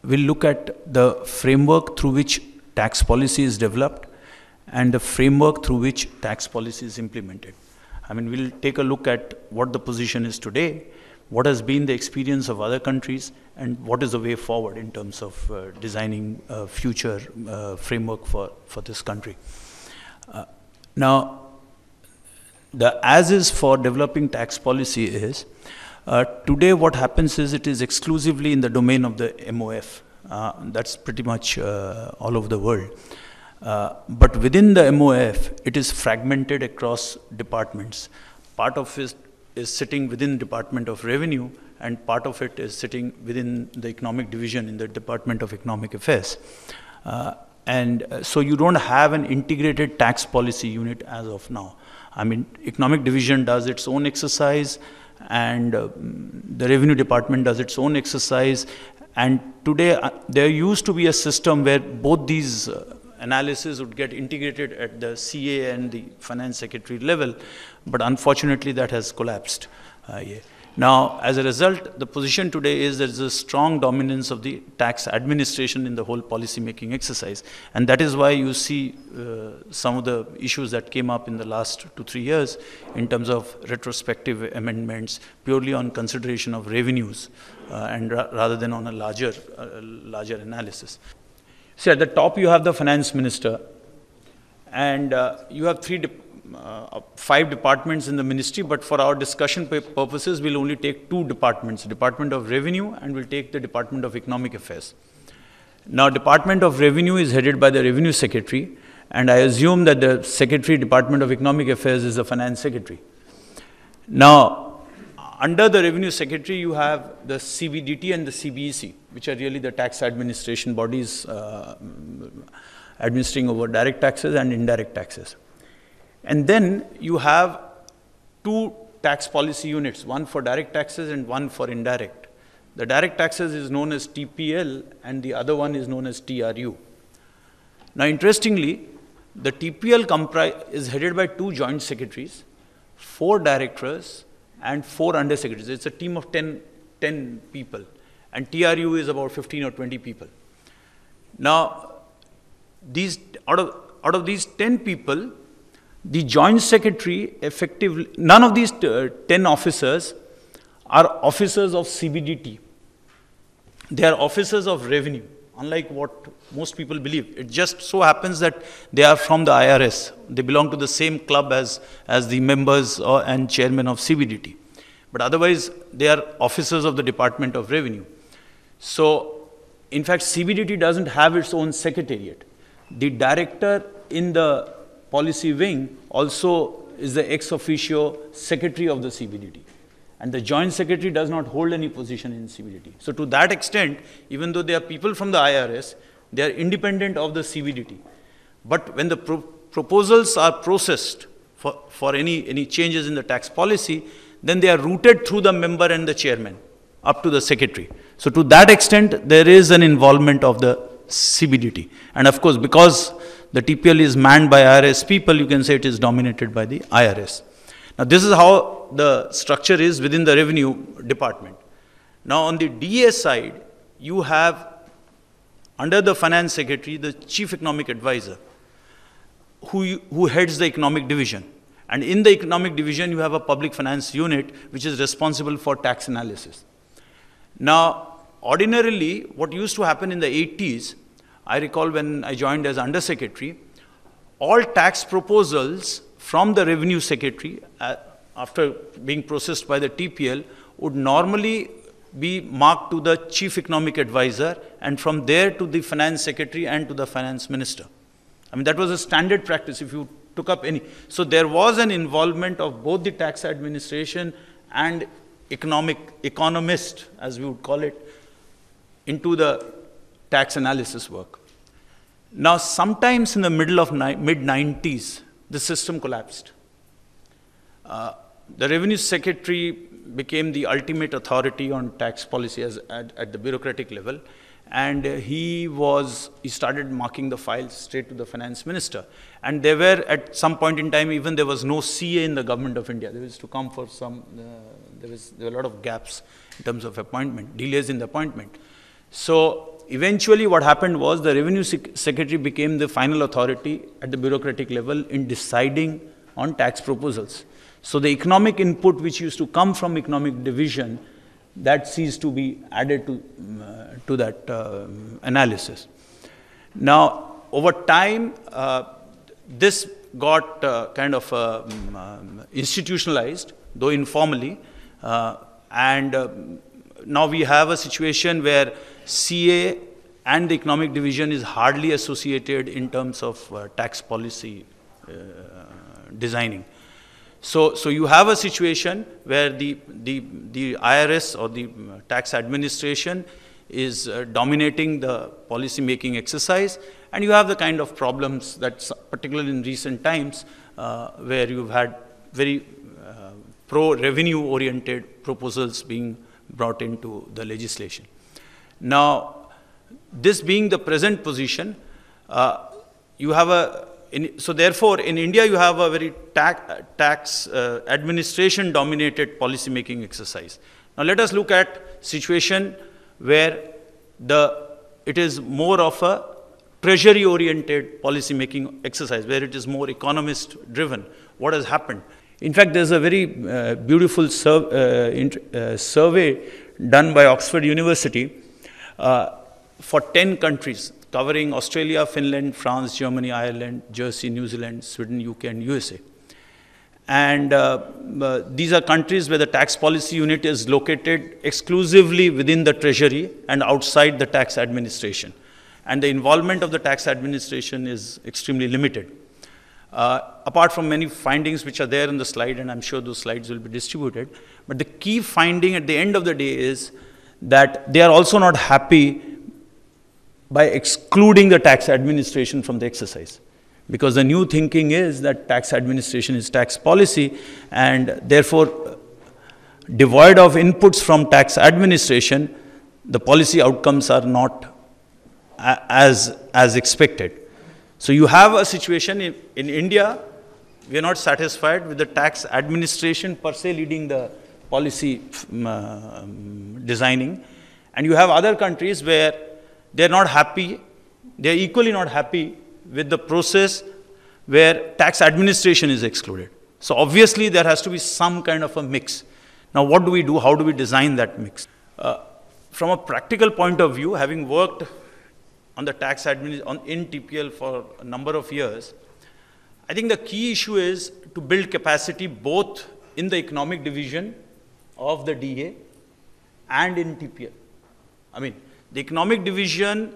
We'll look at the framework through which tax policy is developed and the framework through which tax policy is implemented. I mean, we'll take a look at what the position is today, what has been the experience of other countries, and what is the way forward in terms of designing a future framework for this country. Now, the as-is for developing tax policy is, today what happens is it is exclusively in the domain of the MOF. That's pretty much all over the world. But within the MOF, it is fragmented across departments. Part of it is sitting within Department of Revenue, and part of it is sitting within the Economic Division in the Department of Economic Affairs. So you don't have an integrated tax policy unit as of now. I mean, Economic Division does its own exercise, and the Revenue Department does its own exercise. And today, there used to be a system where both these analysis would get integrated at the CA and the Finance Secretary level, but unfortunately that has collapsed. Now, as a result, the position today is there is a strong dominance of the tax administration in the whole policy making exercise. And that is why you see some of the issues that came up in the last 2-3 years in terms of retrospective amendments, purely on consideration of revenues, and rather than on a larger analysis. See, at the top you have the finance minister, and you have 5 departments in the ministry, but for our discussion purposes, we'll only take 2 departments, Department of Revenue, and we'll take the Department of Economic Affairs. Now, Department of Revenue is headed by the Revenue Secretary, and I assume that the Secretary, Department of Economic Affairs, is the Finance Secretary. Now, under the Revenue Secretary, you have the CBDT and the CBEC, which are really the tax administration bodies administering over direct taxes and indirect taxes. And then you have 2 tax policy units, one for direct taxes and one for indirect. The direct taxes is known as TPL and the other one is known as TRU. Now, interestingly, the TPL is headed by 2 joint secretaries, 4 directors, and 4 undersecretaries. It's a team of 10 people. And TRU is about 15 or 20 people. Now, out of these 10 people, the joint secretary effectively, none of these 10 officers are officers of CBDT. They are officers of revenue, unlike what most people believe. It just so happens that they are from the IRS. They belong to the same club as the members and chairman of CBDT. But otherwise, they are officers of the Department of Revenue. So, in fact, CBDT doesn't have its own secretariat. The director in the policy wing also is the ex officio secretary of the CBDT. And the joint secretary does not hold any position in CBDT. So to that extent, even though they are people from the IRS, they are independent of the CBDT. But when the proposals are processed for any changes in the tax policy, then they are routed through the member and the chairman up to the secretary. So to that extent, there is an involvement of the CBDT. And of course, because the TPL is manned by IRS people, you can say it is dominated by the IRS. Now, this is how the structure is within the Revenue Department. Now, on the DA side, you have, under the Finance Secretary, the Chief Economic Advisor, who heads the Economic Division. And in the Economic Division, you have a Public Finance Unit, which is responsible for tax analysis. Now, ordinarily, what used to happen in the 80s, I recall when I joined as Undersecretary, all tax proposals from the Revenue Secretary, after being processed by the TPL, would normally be marked to the Chief Economic Advisor, and from there to the Finance Secretary and to the Finance Minister. I mean, that was a standard practice if you took up any. So there was an involvement of both the tax administration and economist, as we would call it, into the tax analysis work. Now, sometimes in the middle of mid-90s, the system collapsed. The Revenue Secretary became the ultimate authority on tax policy at the bureaucratic level, and he started marking the files straight to the finance minister. And there were, at some point in time, even there was no CA in the government of India. There was to come for some, there were a lot of gaps in terms of appointment, delays in the appointment. So eventually what happened was the Revenue Secretary became the final authority at the bureaucratic level in deciding on tax proposals. So the economic input which used to come from economic division, that ceased to be added to that analysis. Now, over time, this got kind of institutionalized, though informally, and now we have a situation where CA and the economic division is hardly associated in terms of tax policy designing. So you have a situation where the IRS or the tax administration is dominating the policy making exercise, and you have the kind of problems that, particularly in recent times, where you've had very pro-revenue oriented proposals being brought into the legislation. Now, this being the present position, you have so therefore, in India, you have a very tax administration dominated policy making exercise. Now, let us look at situation where it is more of a treasury oriented policy making exercise, where it is more economist driven. What has happened? In fact, there's a very beautiful survey done by Oxford University for 10 countries, covering Australia, Finland, France, Germany, Ireland, Jersey, New Zealand, Sweden, UK, and USA. And these are countries where the tax policy unit is located exclusively within the treasury and outside the tax administration. And the involvement of the tax administration is extremely limited. Apart from many findings which are there in the slide, and I'm sure those slides will be distributed, but the key finding at the end of the day is that they are also not happy by excluding the tax administration from the exercise. Because the new thinking is that tax administration is tax policy, and therefore, devoid of inputs from tax administration, the policy outcomes are not as expected. So you have a situation in India, we are not satisfied with the tax administration per se leading the policy designing. And you have other countries where they're not happy, they're equally not happy with the process where tax administration is excluded. So obviously there has to be some kind of a mix. Now what do we do? How do we design that mix? From a practical point of view, having worked on the tax administration in TPL for a number of years, I think the key issue is to build capacity both in the economic division of the DA and in TPL. I mean, the economic division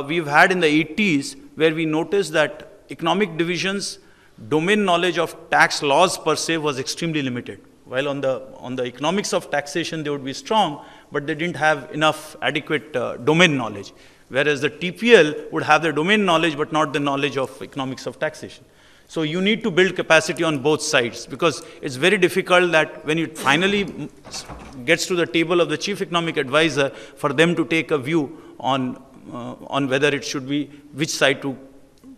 we've had in the 80s, where we noticed that economic division's domain knowledge of tax laws per se was extremely limited. While on the economics of taxation they would be strong, but they didn't have enough adequate domain knowledge. Whereas the TPL would have the domain knowledge, but not the knowledge of economics of taxation. So you need to build capacity on both sides, because it's very difficult that when it finally gets to the table of the chief economic advisor, for them to take a view on whether it should be, which side to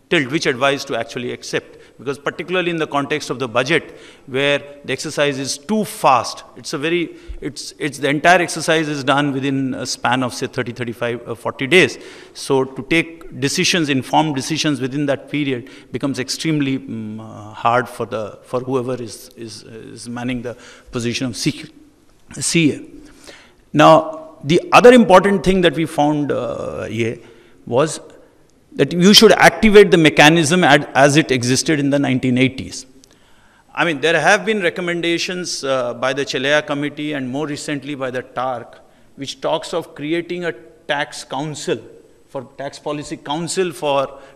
tilt, which advice to actually accept. Because particularly in the context of the budget, where the exercise is too fast, the entire exercise is done within a span of say 30, 35, 40 days. So to take decisions, informed decisions within that period becomes extremely hard for whoever is manning the position of CA. Now, the other important thing that we found here was that you should activate the mechanism as it existed in the 1980s. I mean, there have been recommendations by the Chelaya Committee and more recently by the TARC, which talks of creating a tax council, tax policy council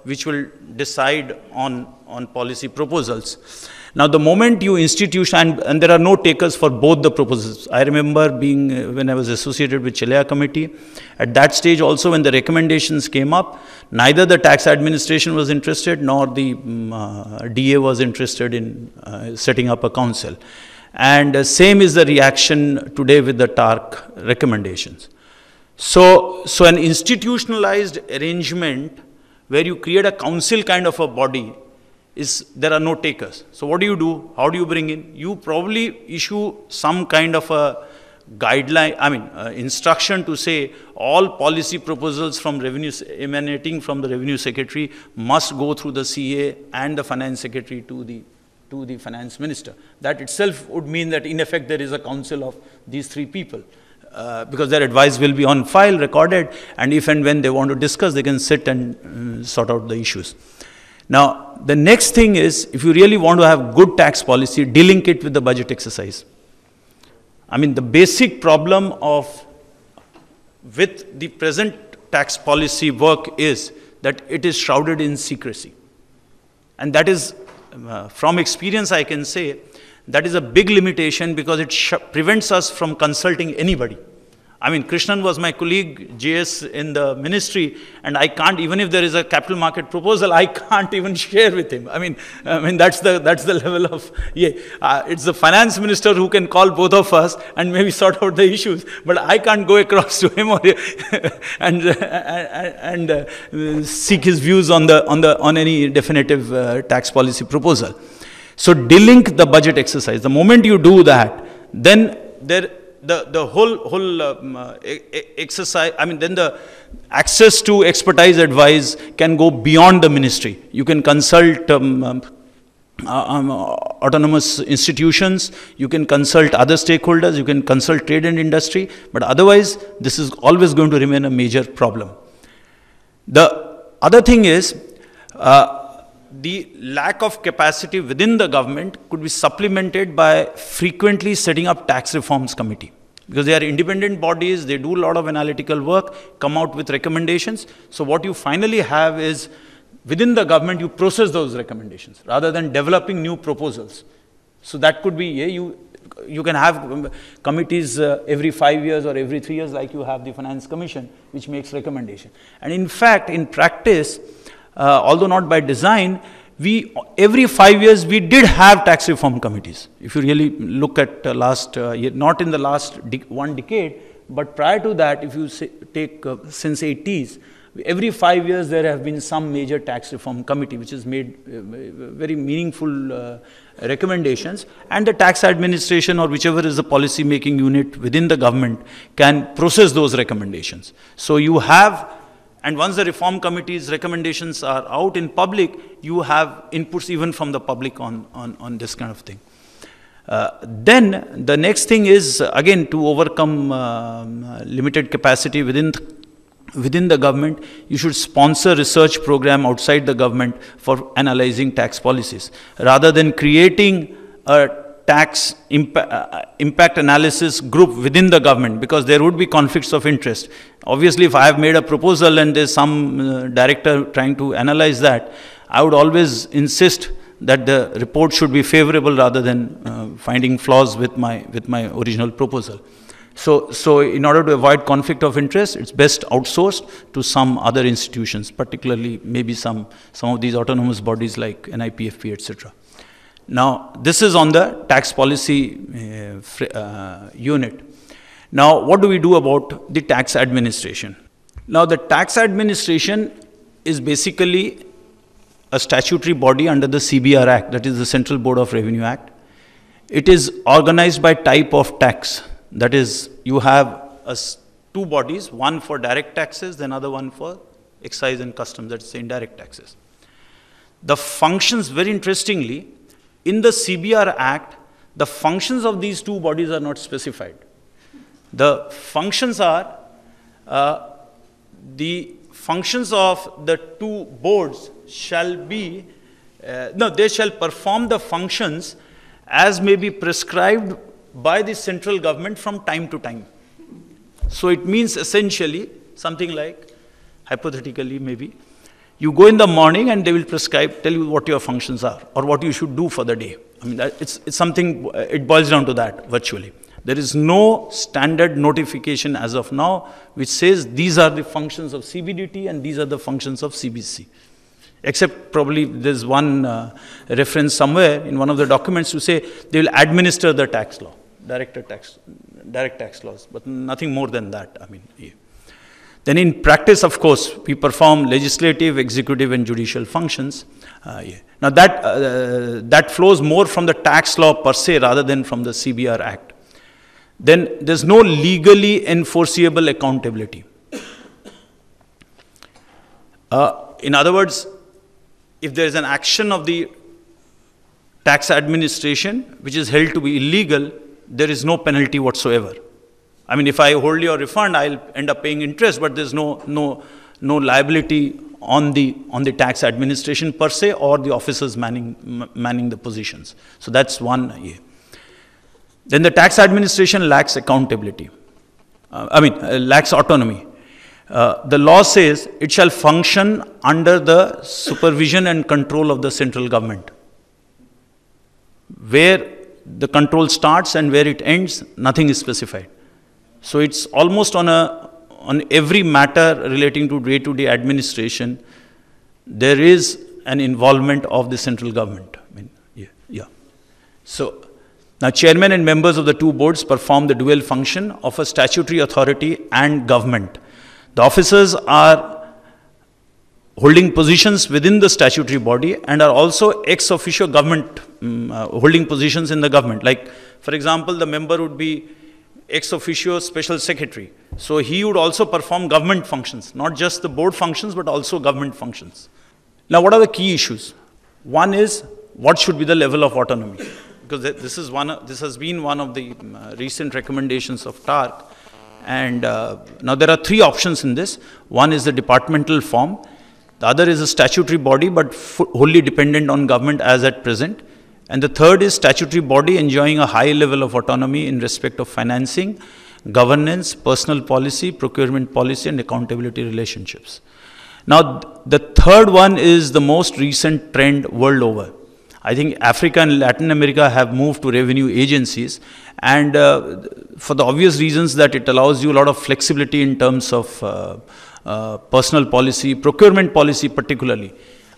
which will decide on policy proposals. Now, the moment you institution, and there are no takers for both the proposals. I remember when I was associated with Chelaya Committee, at that stage also when the recommendations came up, neither the tax administration was interested nor the DA was interested in setting up a council. And same is the reaction today with the TARC recommendations. So an institutionalized arrangement where you create a council kind of a body there are no takers. So what do? How do you bring in? You probably issue some kind of a guideline, instruction to say all policy proposals from revenues emanating from the revenue secretary must go through the CA and the finance secretary to the finance minister. That itself would mean that in effect there is a council of these three people. Because their advice will be on file, recorded, and if and when they want to discuss, they can sit and sort out the issues. Now, the next thing is, if you really want to have good tax policy, delink it with the budget exercise. The basic problem with the present tax policy work is that it is shrouded in secrecy. And that is, from experience I can say, that is a big limitation because it prevents us from consulting anybody. Krishnan was my colleague, JS, in the ministry, and I can't, even if there is a capital market proposal, I can't even share with him. That's the level of, it's the finance minister who can call both of us and maybe sort out the issues, but I can't go across to him and seek his views on any definitive tax policy proposal. So delink the budget exercise. The moment you do that, then the whole exercise, then the access to expertise advice can go beyond the ministry. You can consult autonomous institutions, you can consult other stakeholders, you can consult trade and industry, but otherwise this is always going to remain a major problem. The other thing is, the lack of capacity within the government could be supplemented by frequently setting up tax reforms committee. Because they are independent bodies, they do a lot of analytical work, come out with recommendations. So what you finally have is, within the government, you process those recommendations rather than developing new proposals. So that could be, you can have committees every 5 years or every 3 years, like you have the Finance Commission, which makes recommendation. And in fact, in practice, although not by design, every 5 years we did have tax reform committees. If you really look at last year, not in the last one decade, but prior to that, if you take since 80s, every 5 years there have been some major tax reform committee which has made very meaningful recommendations, and the tax administration or whichever is the policy making unit within the government can process those recommendations. So you have, and once the reform committee's recommendations are out in public, you have inputs even from the public on this kind of thing. Then the next thing is, again, to overcome limited capacity within the government, you should sponsor research program outside the government for analyzing tax policies, rather than creating a tax impact analysis group within the government, because there would be conflicts of interest. Obviously, if I have made a proposal and there's some director trying to analyze that, I would always insist that the report should be favorable rather than finding flaws with my original proposal. So in order to avoid conflict of interest, it's best outsourced to some other institutions, particularly maybe some of these autonomous bodies like NIPFP, etc. Now, this is on the tax policy unit. Now, what do we do about the tax administration? Now, the tax administration is basically a statutory body under the CBR Act, that is the Central Board of Revenue Act. It is organized by type of tax. That is, you have two bodies, one for direct taxes, then another one for excise and customs, that is indirect taxes. The functions, very interestingly, in the CBR Act, the functions of these two bodies are not specified. The functions are, the functions of the two boards shall be, they shall perform the functions as may be prescribed by the central government from time to time. So it means essentially something like, hypothetically maybe, you go in the morning and they will prescribe, tell you what your functions are or what you should do for the day. It's something, it boils down to that virtually. There is no standard notification as of now which says these are the functions of CBDT and these are the functions of CBC. Except probably there's one reference somewhere in one of the documents to say they will administer the tax law, direct tax laws, but nothing more than that. Then in practice, of course, we perform legislative, executive, and judicial functions. Now that flows more from the tax law per se rather than from the CBR Act. Then there's no legally enforceable accountability. In other words, if there is an action of the tax administration which is held to be illegal, there is no penalty whatsoever. I mean, if I hold your refund, I'll end up paying interest, but there's no liability on the tax administration per se or the officers manning the positions. So that's one. Then the tax administration lacks accountability. Lacks autonomy. The law says it shall function under the supervision and control of the central government. Where the control starts and where it ends, nothing is specified. So it's almost on every matter relating to day-to-day administration, there is an involvement of the central government. So now chairman and members of the two boards perform the dual function of a statutory authority and government. The officers are holding positions within the statutory body and are also ex officio government, holding positions in the government. Like, for example, the member would be ex officio special secretary. So he would also perform government functions, not just the board functions, but also government functions. Now, what are the key issues? One is, what should be the level of autonomy? Because this has been one of the recent recommendations of TARC. And now there are three options in this. One is the departmental form. The other is a statutory body, but wholly dependent on government as at present. And the third is statutory body enjoying a high level of autonomy in respect of financing, governance, personal policy, procurement policy, and accountability relationships. Now, the third one is the most recent trend world over. I think Africa and Latin America have moved to revenue agencies, and for the obvious reasons that it allows you a lot of flexibility in terms of personal policy, procurement policy particularly.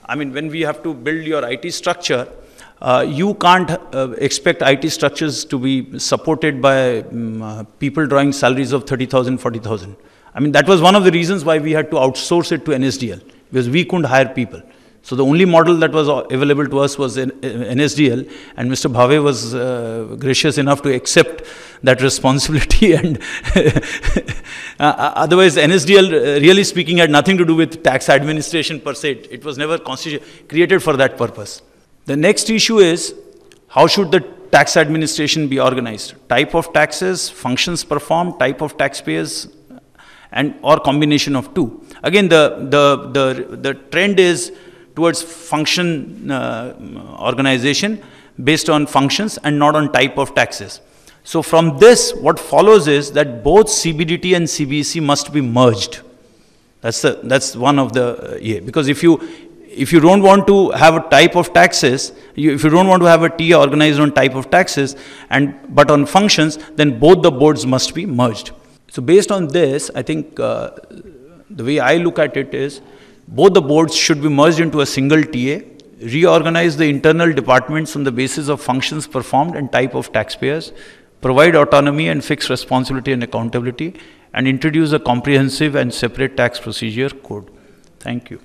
I mean, when we have to build your IT structure, you can't expect IT structures to be supported by people drawing salaries of 30,000, 40,000. I mean, that was one of the reasons why we had to outsource it to NSDL, because we couldn't hire people. So the only model that was available to us was NSDL, and Mr. Bhave was gracious enough to accept that responsibility. And otherwise, NSDL, really speaking, had nothing to do with tax administration per se. It was never created for that purpose. The next issue is, how should the tax administration be organized? Type of taxes, functions performed, type of taxpayers, and or combination of two. Again, the trend is towards function organization based on functions and not on type of taxes. So from this, what follows is that both CBDT and CBEC must be merged. That's one of the, because if you don't want to have a type of taxes, if you don't want to have a TA organized on type of taxes, but on functions, then both the boards must be merged. So based on this, I think the way I look at it is, both the boards should be merged into a single TA, reorganize the internal departments on the basis of functions performed and type of taxpayers, provide autonomy and fixed responsibility and accountability, and introduce a comprehensive and separate tax procedure code. Thank you.